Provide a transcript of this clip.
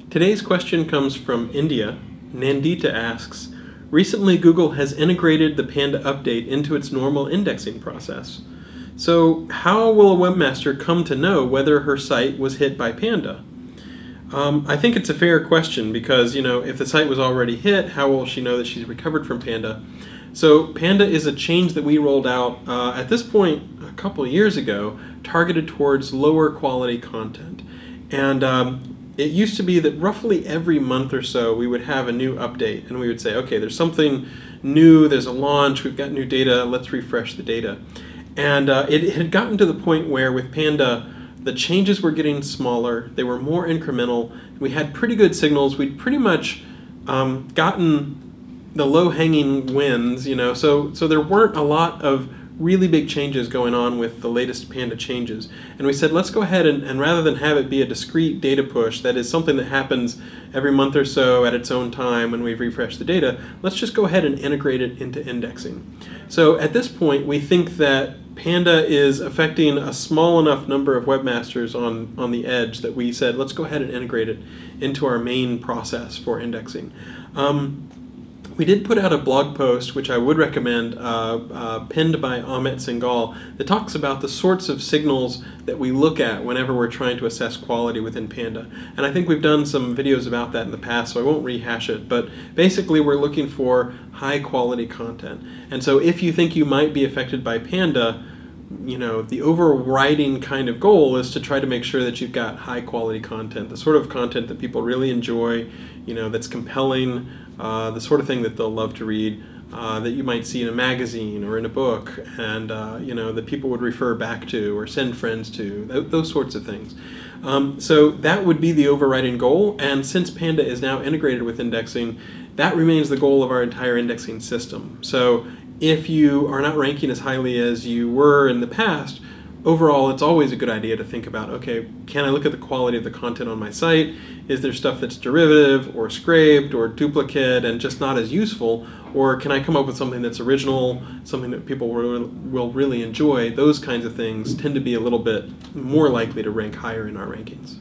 Today's question comes from India. Nandita asks, recently Google has integrated the Panda update into its normal indexing process. So how will a webmaster come to know whether her site was hit by Panda? I think it's a fair question because, if the site was already hit, how will she know that she's recovered from Panda? So Panda is a change that we rolled out at this point a couple of years ago, targeted towards lower quality content. And it used to be that roughly every month or so we would have a new update and we would say, okay, there's something new, there's a launch, we've got new data, let's refresh the data. And it had gotten to the point where with Panda, the changes were getting smaller, they were more incremental, we had pretty good signals, we'd pretty much gotten the low-hanging wins, so there weren't a lot of really big changes going on with the latest Panda changes. And we said, let's go ahead and rather than have it be a discrete data push, that is something that happens every month or so at its own time when we've refreshed the data, let's just go ahead and integrate it into indexing. So at this point, we think that Panda is affecting a small enough number of webmasters on the edge that we said, let's go ahead and integrate it into our main process for indexing. We did put out a blog post, which I would recommend, pinned by Amit Singhal, that talks about the sorts of signals that we look at whenever we're trying to assess quality within Panda. And I think we've done some videos about that in the past, so I won't rehash it. But basically, we're looking for high quality content. And so if you think you might be affected by Panda, the overriding kind of goal is to try to make sure that you've got high quality content, the sort of content that people really enjoy, that's compelling, the sort of thing that they'll love to read, that you might see in a magazine or in a book, and that people would refer back to or send friends to, those sorts of things. So that would be the overriding goal, and since Panda is now integrated with indexing, that remains the goal of our entire indexing system. So if you are not ranking as highly as you were in the past, overall it's always a good idea to think about, okay, can I look at the quality of the content on my site? Is there stuff that's derivative or scraped or duplicate and just not as useful? Or can I come up with something that's original, something that people will really enjoy? Those kinds of things tend to be a little bit more likely to rank higher in our rankings.